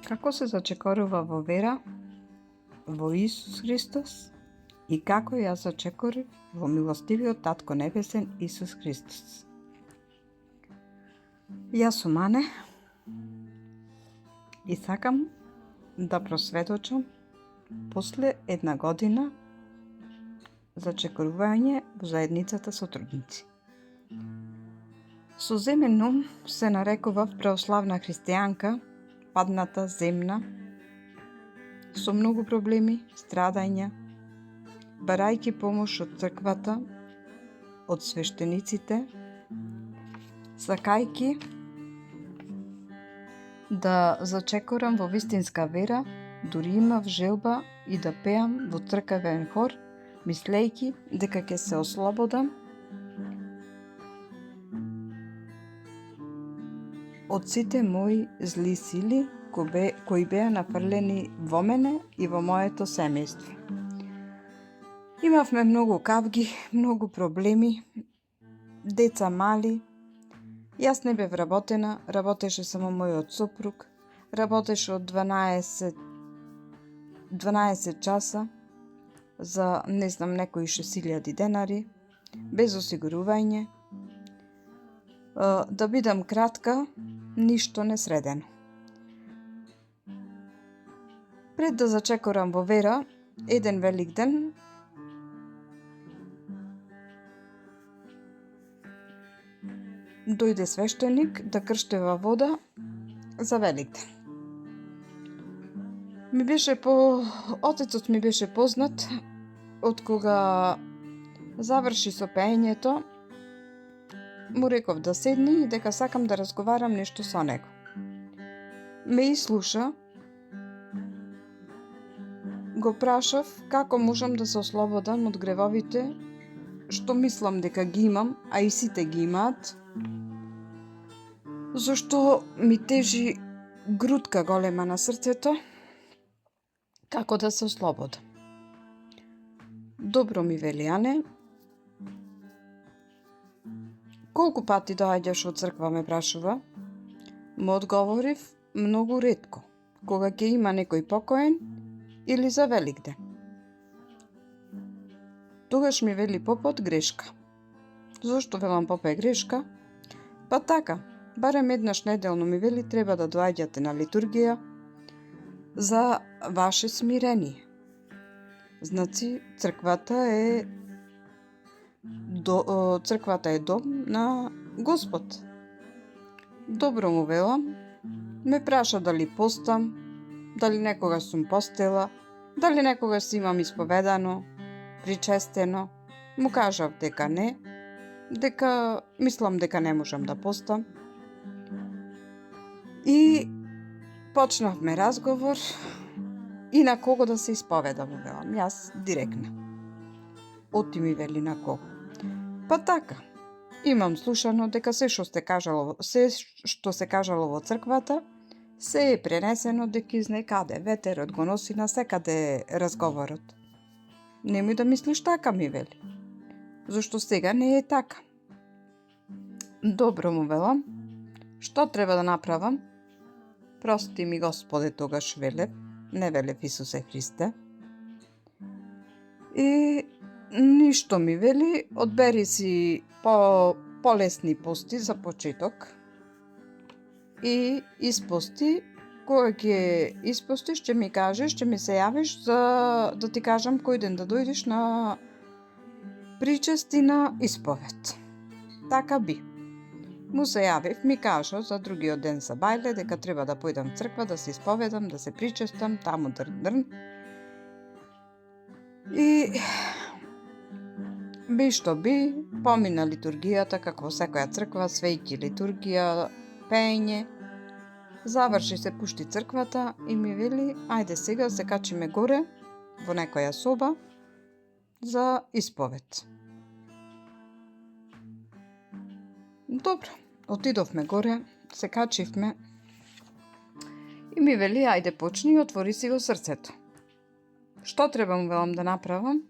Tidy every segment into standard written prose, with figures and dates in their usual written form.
Како се зачекорува во вера во Исус Христос и како ја зачекорив во милостивиот Татко Небесен Исус Христос. Јас сум Ане и сакам да просведочам после една година зачекорување во заедницата сотрудници. Со земен ум се нарекував православна христијанка, падната, земна, со многу проблеми, страдања, барајќи помош од црквата, од свештениците, сакајќи да зачекорам во вистинска вера, дури имав желба и да пеам во црквен хор, мислејќи дека ќе се ослободам од сите мои зли сили кои беа нафрлени во мене и во моето семејство. Имавме многу кавги, многу проблеми, деца мали. Јас не бев вработена, работеше само мојот сопруг, работеше од 12 часа за не знам некои 6.000 денари, без осигурување. Да бидам кратка, ништо не средено. Пред да зачекорам во вера, еден велик ден, дојде свештеник да крштева вода за Великден. Отецот ми беше познат од кога заврши со пеењето. Му реков да седни и дека сакам да разговарам нешто со него. Ме изслуша. Го прашав како можам да се ослободам од гревовите што мислам дека ги имам, а и сите ги имаат. Зошто ми тежи грудка голема на срцето, како да се ослободам. Добро ми вели Ане. Колку пати доаѓаш од црква, ме прашува. Му одговорив многу ретко, кога ќе има некој покоен или за Великден. Тогаш ми вели попот грешка. Зошто велам попе грешка? Па така, барем еднаш неделно ми вели треба да доаѓате на литургија за ваше смирение. Значи, црквата е дом на Господ. Добро му велам. Ме праша дали постам, дали некогаш сум постела, дали некогаш си имам исповедано, причестено. Му кажав дека не, дека мислам дека не можам да постам. И почнавме разговор и на кого да се исповедам, велам. Јас директно. Оти ми вели на кого. Па така, имам слушано дека се што се кажало во црквата, се е пренесено дека изнекаде. Ветерот го носи на секаде разговорот. Немој да мислиш така, ми вели. Зошто сега не е така. Добро му велам. Што треба да направам? Прости ми Господе, тогаш велев, не велев Исусе Христе. И ништо ми вели, одбери си полесни пости за почеток и испости. Кога ќе испостиш, ќе ми кажеш, ќе ми се јавиш за да ти кажам кој ден да дојдеш на причест и на исповед. Така би. Му се јавив, ми кажа за другиот ден за бајле дека треба да појдам в црква, да се исповедам, да се причестам, таму дрн. И би што би, помина литургијата како во секоја црква, свејки литургија, пеење. Заврши се, пушти црквата и ми вели, ајде сега се качиме горе во некоја соба за исповед. Добро, отидовме горе, се качивме и ми вели, ајде почни и отвори си го срцето. Што треба, му велам, да направам?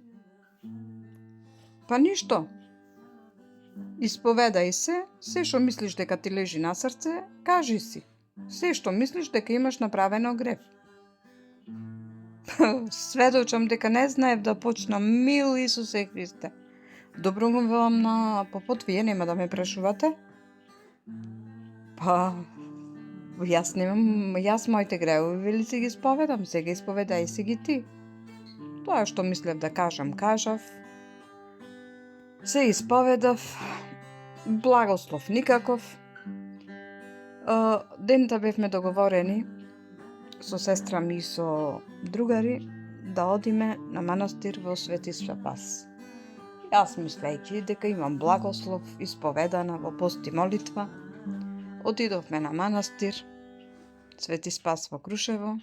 Па ништо. Исповедај се што мислиш дека ти лежи на срце, кажи си. Се што мислиш дека имаш направено грев. Сведочам дека не знаев да почнам, мил Исусе Христе. Добро му велам на попот, вие нема да ме прашувате? Па, јас моите гревови вели си ги исповедам, сега исповедај си ги ти. Тоа што мислев да кажам, кажав. Се исповедав, благослов никаков. Дента бевме договорени со сестра ми и со другари да одиме на манастир во Свети Спас. Јас мислејќи дека имам благослов исповедана во пост и молитва, отидовме на манастир Свети Спас во Крушево,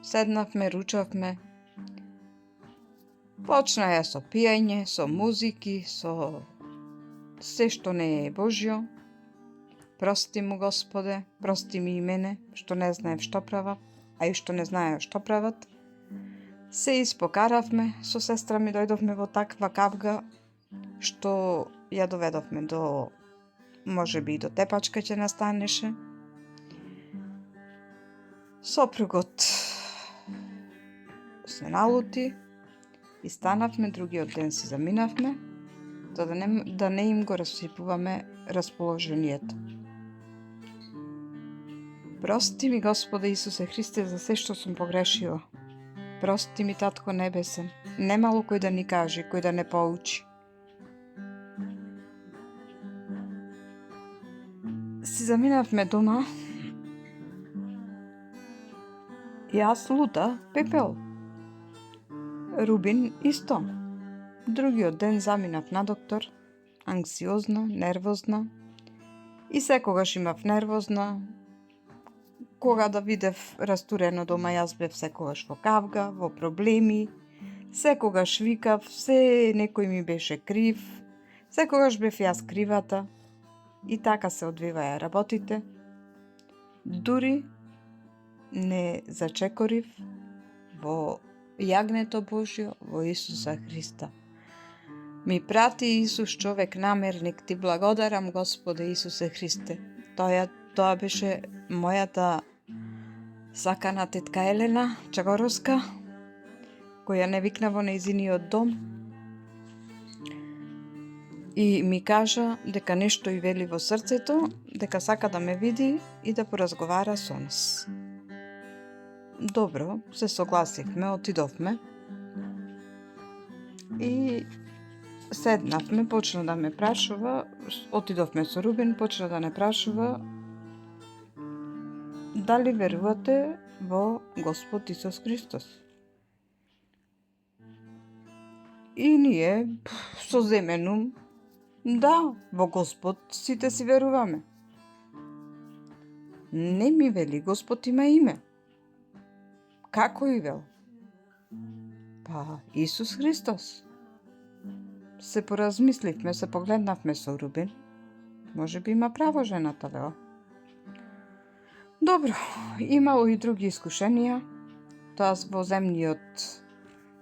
седнавме, ручавме, почна ја со пијање, со музики, со се што не е Божјо. Прости му Господе, прости ми и мене, што не знаев што правам, а и што не знаев што прават. Се испокаравме, со сестра ми дојдовме во таква кавга, што ја доведовме до, можеби и до тепачка ќе настанеше. Сопругот се налути и станавме, другиот ден си заминавме, да не им го расипуваме расположението. Прости ми, Господе Исусе Христе, за се што сум погрешила. Прости ми, Татко Небесен, немало кој да ни каже, кој да не поучи. Си заминавме дома. Јас лута, пепел. Рубин исто. Другиот ден заминав на доктор, анксиозна, нервозна. И секогаш имав нервозна. Кога да видев растурено дома, јас бев секогаш во кавга, во проблеми, секогаш викав, се некој ми беше крив, секогаш бев јас кривата и така се одвиваја работите. Дури не зачекорив во јагнето Божјо, во Исуса Христа. Ми прати Исус човек намерник, ти благодарам, Господе Исусе Христе. Тоа беше мојата сакана тетка Елена Чагоровска, која не викна во нејзиниот дом и ми кажа дека нешто и вели во срцето, дека сака да ме види и да поразговара со нас. Добро, се согласивме, отидовме и седнавме, почна да ме прашува, отидовме со Рубин, почна да не прашува дали верувате во Господ Исус Христос. И ние со земенум, да, во Господ сите си веруваме. Не ми вели, Господ има име. Како и вел? Па, Исус Христос. Се поразмисливме, се погледнавме со Рубин. Може би има право жената, вела. Добро, имало и други искушенија. Тоа во земниот,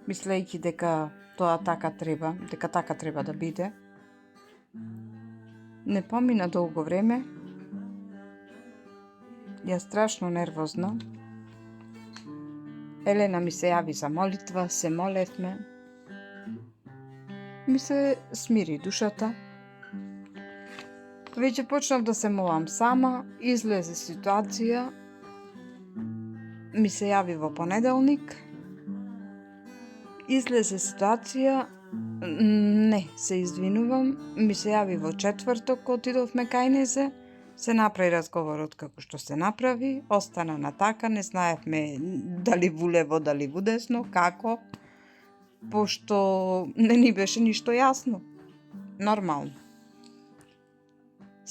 мислејќи дека тоа така треба да биде. Не помина долго време. Ја страшно нервозна. Елена ми се јави за молитва, се молевме. Ми се смири душата. Веќе почнав да се молам сама, излезе ситуација, ми се јави во понеделник, излезе ситуација, не, се извинувам, ми се јави во четврток, отидовме кај незе, се направи разговорот како што се направи, остана на така, не знаевме дали вулево, дали вудесно, како, пошто не ни беше ништо јасно, нормално.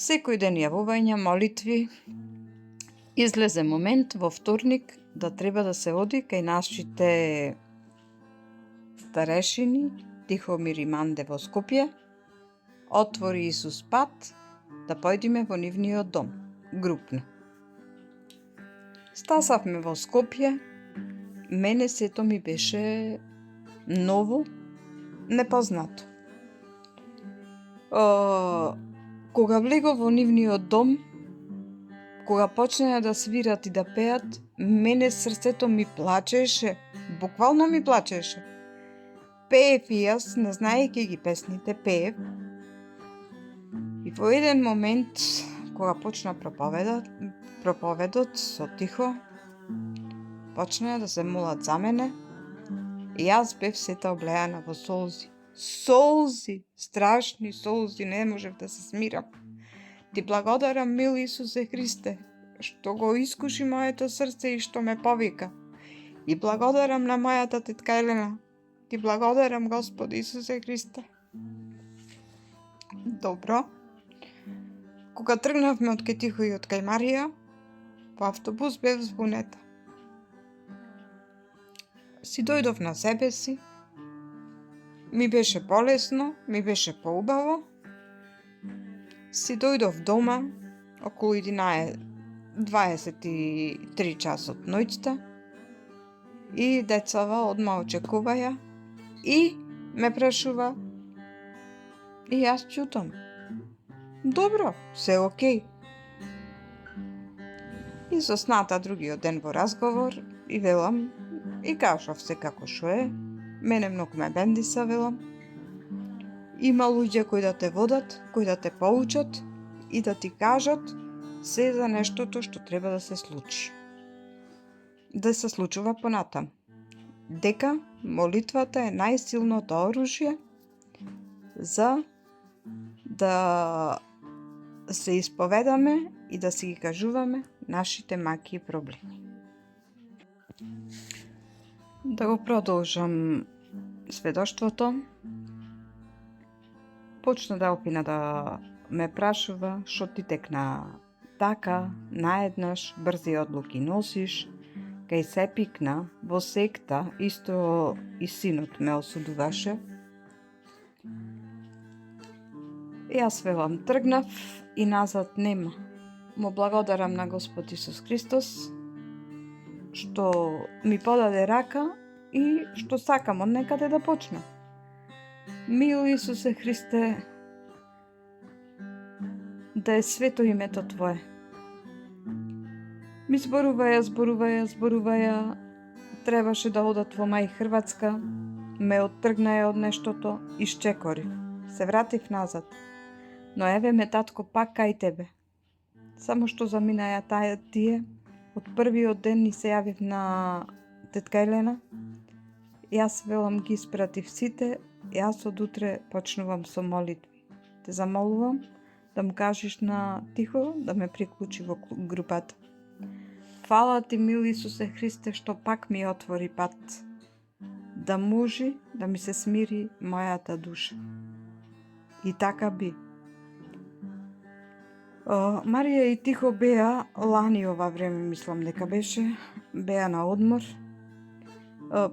Секој ден јавувања, молитви, излезе момент во вторник да треба да се оди кај нашите старешини, Тихомир и Манде во Скопје, отвори Исус пат да појдеме во нивниот дом, групно. Стасавме во Скопје, мене сето ми беше ново, непознато. Кога влегов во нивниот дом, кога почнеа да свират и да пеат, мене срцето ми плачеше, буквално ми плачеше. Пеев и јас, не знаејќи ги песните, пеев. И во еден момент, кога почна проповедот со тихо, почнаа да се молат за мене, и јас бев сета облеана во солзи. Солзи, страшни солзи, не можев да се смирам. Ти благодарам, мил Исусе Христе, што го искуши моето срце и што ме повика. И благодарам на мојата тетка Елена. Ти благодарам, Господи Исусе Христе. Добро. Кога тргнавме од кај Тихо и од кај Марија, по автобус бев збунета. Си дојдов на себе си, ми беше полесно, ми беше поубаво. Си дојдов дома, околу 23 часот ноќта, и децава одма очекуваја и ме прашува, и јас чутам. Добро, се окей. И со сната другиот ден во разговор и велам, и кажав се како шо е, мене многу ме бендиса, велам. Има луѓе кои да те водат, кои да те поучат и да ти кажат се за нештото што треба да се случи. Да се случува понатам. Дека молитвата е најсилното оружје за да се исповедаме и да си ги кажуваме нашите маки и проблеми. Да го продолжам сведоштвото. Почна Делфина да ме прашува што ти текна така, наеднаш, брзи одлуки носиш, кај се пикна, во секта, исто и синот ме осудуваше. Јас велам, тргнав и назад нема. Му благодарам на Господ Исус Христос, што ми подаде рака и што сакам од некаде да почнам. Мил Исусе Христе, да е свето името Твое. Ми зборуваја, требаше да одат во мај Хрватска, ме оттргнаја од нештото, исчекорив, се вратив назад. Но еве ме татко пак кај тебе. Само што заминаја тие, од првиот ден ни се јавив на тетка Елена. Јас велам ги испратив сите, јас од утре почнувам со молитви. Те замолувам да му кажеш на Тихо да ме приклучи во групата. Фала ти, мил Исусе Христе, што пак ми отвори пат, да може да ми се смири мојата душа. И така би. Марија и Тихо беа лани ова време, мислам дека беше, беа на одмор.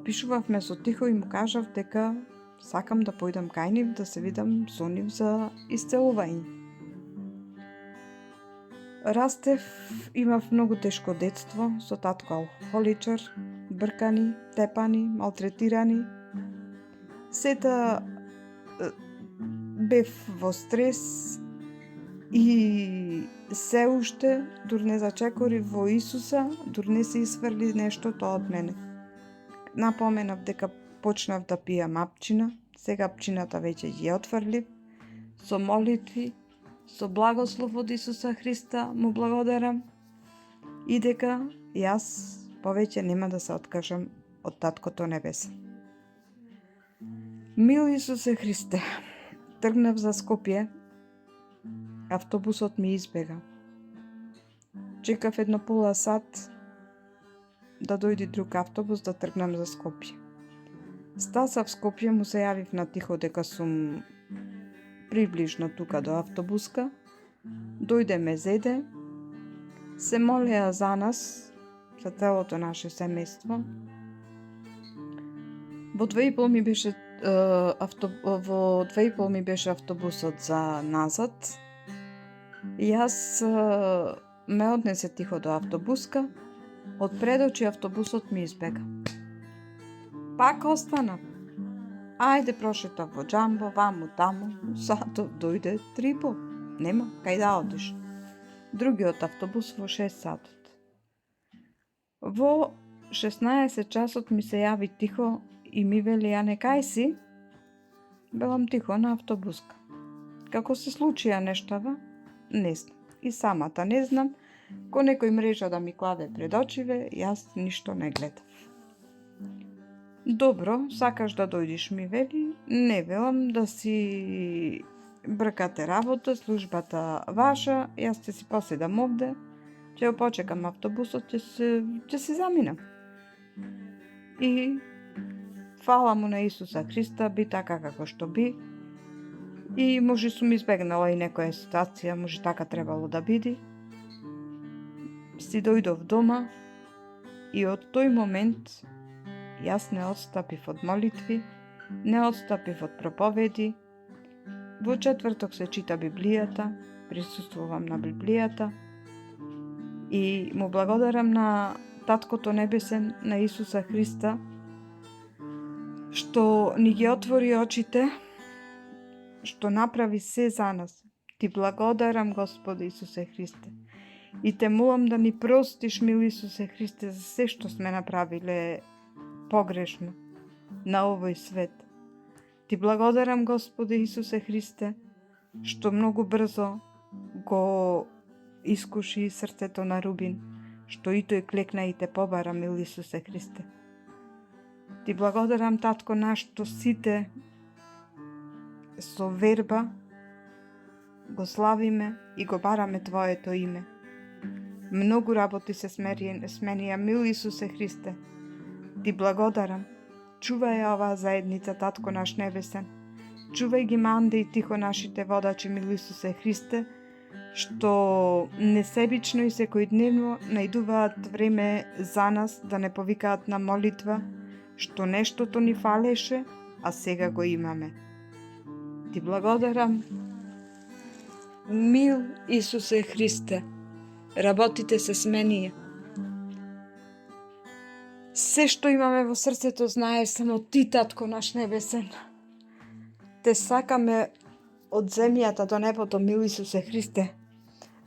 Пишувавме со Тихо и му кажав дека сакам да појдам кај нив, да се видам со нив за исцелување. Растев, имав многу тешко детство, со татко алкохоличар, бркани, тепани, малтретирани. Сета бев во стрес и се уште, дур не зачекори во Исуса, дур не се исфрли нештото од мене. Напоменав дека почнав да пијам апчина, сега апчината веќе ги отфрлив, со молитви, со благослов од Исуса Христа му благодарам и дека јас повеќе нема да се откажам од Таткото Небесен. Мил Исусе Христе, тргнав за Скопје, автобусот ми избега. Чекав едно пола сат да дојде друг автобус да тргнам за Скопје. Стасав Скопје, му се јавив на Тихо дека сум приближно тука до автобуска. Дојде ме зеде, се молеа за нас, за целото наше семејство. Во 2:30 ми беше автобусот за назад. Јас ме однесе Тихо до автобуска, од пред очи автобусот ми избега. Пак останав. Ајде прошетав во џамбо, ваму таму, сатов дојде 3:30. Нема кај да одиш. другиот автобус во 6 сатот. Во 16 часот ми се јави тихо и ми вели: "Ане, кај си?" Велам: "Тихо, на автобуска." Како се случија нештава, не знам. И самата не знам. Ко некој мрежа да ми кладе пред очиве, јас ништо не гледав. "Добро, сакаш да дојдиш," ми вели. "Не," велам, "да си бркате работа, службата ваша, јас ќе си поседам овде, ќе го почекам автобусот, ќе се заминам." И фала му на Исуса Христа, би така како што би. И може сум избегнала и некоја ситуација, може така требало да биде. Си дојдов дома и од тој момент јас не отстапив од молитви, не отстапив од проповеди. Во четврток се чита Библијата, присуствувам на Библијата и му благодарам на Таткото Небесен, на Исуса Христа, што ни ги отвори очите, што направи се за нас. Ти благодарам, Господи Исусе Христе. И те молам да ни простиш, мил Исусе Христе, за се што сме направиле погрешно на овој свет. Ти благодарам, Господи Исусе Христе, што многу брзо го искуши срцето на Рубин, што и тој клекна и те побара, мил Исусе Христе. Ти благодарам, Татко наш, што сите со верба го славиме и го бараме Твоето име. Многу работи се сменија, мил Исусе Христе. Ти благодарам. Чувај оваа заедница, Татко наш небесен. Чувај ги Манде и Тихо, нашите водачи, мил Исусе Христе, што несебично и секојдневно најдуваат време за нас, да не повикаат на молитва, што нештото ни фалеше, а сега го имаме. Ти благодарам, мил Исусе Христе. Работите се сменија. Се што имаме во срцето знаеш само Ти, Татко наш небесен. Те сакаме од земјата до небото, мил Исусе Христе,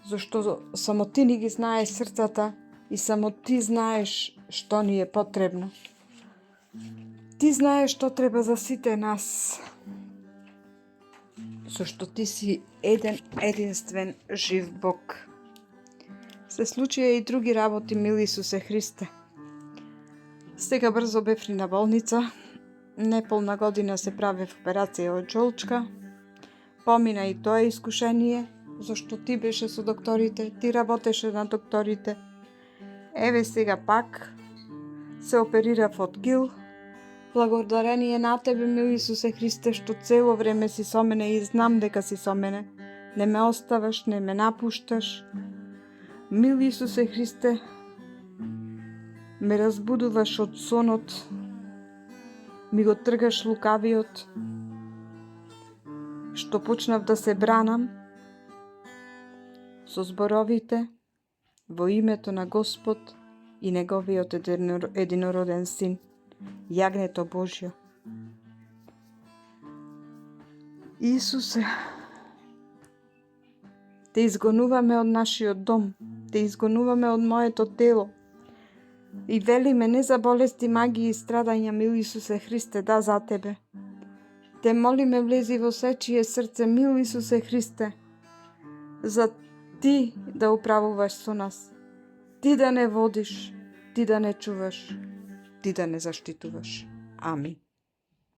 зашто само Ти ни ги знаеш срцата и само Ти знаеш што ни е потребно. Ти знаеш што треба за сите нас, зашто Ти си единствен жив Бог. Се случија и други работи, мил Исусе Христе. Сега брзо бев на болница, неполна година се правев операција од жолчка, помина и тоа искушение, зашто Ти беше со докторите, Ти работеше на докторите. Еве сега пак се оперирав од кил. Благодарение на Тебе, мил Исусе Христе, што цело време си со мене и знам дека си со мене. Не ме оставаш, не ме напушташ. Мил Исусе Христе, ме разбудуваш од сонот, ми го тргаш лукавиот, што почнав да се бранам со зборовите во името на Господ и Неговиот единороден Син, Јагнето Божјо. Исусе, Те изгонуваме од нашиот дом, Те изгонуваме од моето тело. И велиме не за болести, магии и страдања, мил Исусе Христе, да за Тебе. Те молиме, влези во сечие срце, мил Исусе Христе, за Ти да управуваш со нас, Ти да не водиш, Ти да не чуваш, Ти да не заштитуваш. Амин.